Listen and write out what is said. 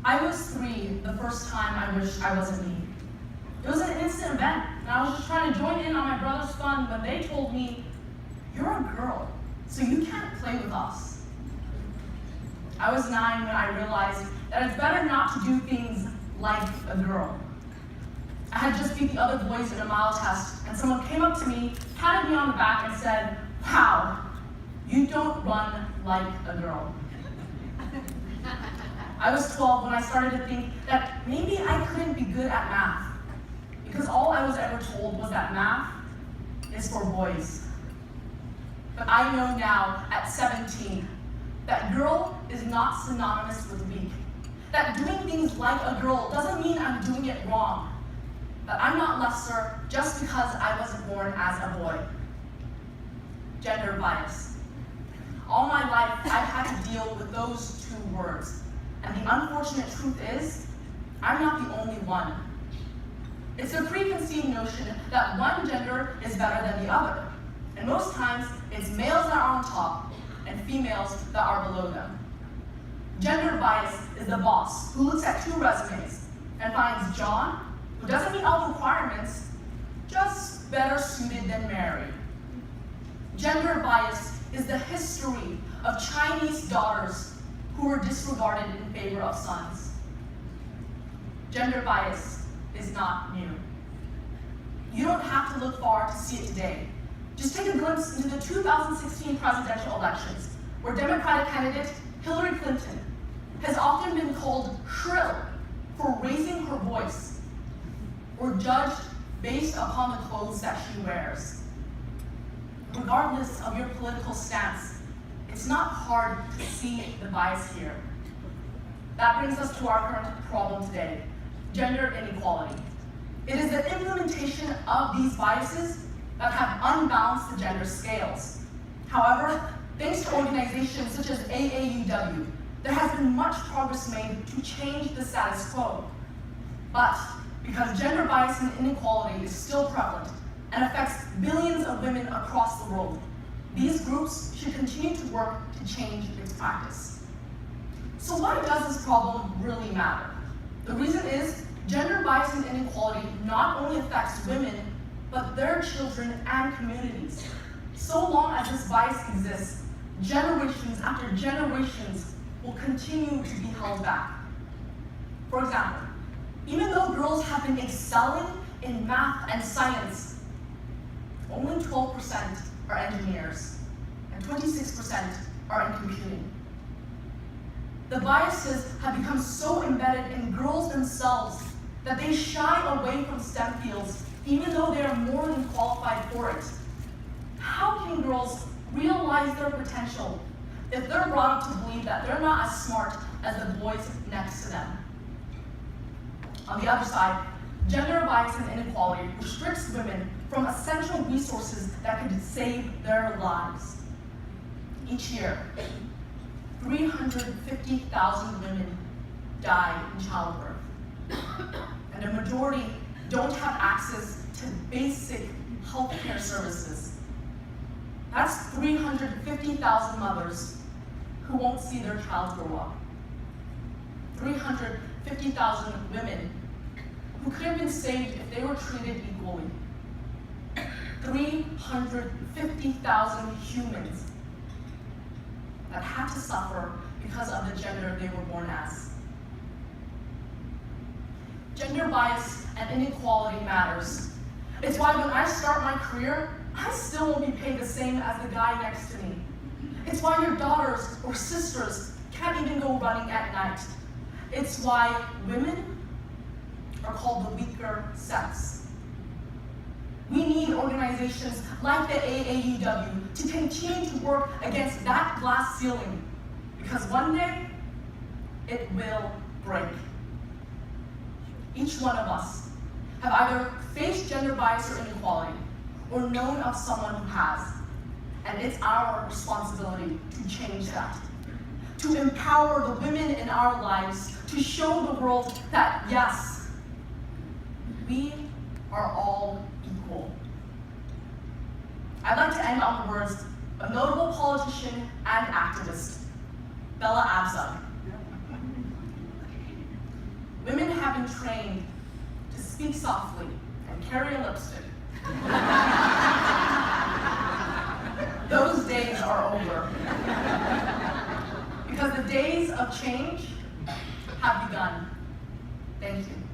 I was 3 the first time I wished I wasn't me. It was an instant event, and I was just trying to join in on my brother's fun when they told me, "You're a girl, so you can't play with us." I was 9 when I realized that it's better not to do things like a girl. I had just beat the other boys in a mile test, and someone came up to me, patted me on the back, and said, "Wow, you don't run like a girl." I was 12 when I started to think that maybe I couldn't be good at math, because all I was ever told was that math is for boys. But I know now, at 17, that girl is not synonymous with weak. That doing things like a girl doesn't mean I'm doing it wrong. That I'm not lesser just because I wasn't born as a boy. Gender bias. All my life, I've had to deal with those 2 words. And the unfortunate truth is, I'm not the only one. It's a preconceived notion that one gender is better than the other. And most times, it's males that are on top and females that are below them. Gender bias is the boss who looks at 2 resumes and finds John, who doesn't meet all the requirements, just better suited than Mary. Gender bias is the history of Chinese daughters who were disregarded in favor of sons. Gender bias is not new. You don't have to look far to see it today. Just take a glimpse into the 2016 presidential elections, where Democratic candidate Hillary Clinton has often been called shrill for raising her voice, or judged based upon the clothes that she wears. Regardless of your political stance, it's not hard to see the bias here. That brings us to our current problem today, gender inequality. It is the implementation of these biases that have unbalanced the gender scales. However, thanks to organizations such as AAUW, there has been much progress made to change the status quo. But because gender bias and inequality is still prevalent and affects billions of women across the world, these groups should continue to work to change its practice. So why does this problem really matter? The reason is gender bias and inequality not only affects women, but their children and communities. So long as this bias exists, generations after generations will continue to be held back. For example, even though girls have been excelling in math and science, only 12% are engineers and 26% are in computing. The biases have become so embedded in girls themselves that they shy away from STEM fields even though they are more than qualified for it. How can girls realize their potential if they're brought up to believe that they're not as smart as the boys next to them? On the other side, gender bias and inequality restricts women from essential resources that could save their lives. Each year, 350,000 women die in childbirth, and a majority don't have access to basic healthcare services. That's 350,000 mothers who won't see their child grow up. 350,000 women who could have been saved if they were treated equally. 350,000 humans that had to suffer because of the gender they were born as. Gender bias and inequality matters. It's why when I start my career, I still won't be paid the same as the guy next to me. It's why your daughters or sisters can't even go running at night. It's why women are called the weaker sex. We need organizations like the AAUW to continue to work against that glass ceiling, because one day, it will break. Each one of us have either faced gender bias or inequality, or known of someone who has, and it's our responsibility to change that. To empower the women in our lives, to show the world that yes, we are all equal. I'd like to end on the words of notable politician and activist, Bella Abzug. have been trained to speak softly and carry a lipstick, those days are over. Because the days of change have begun. Thank you.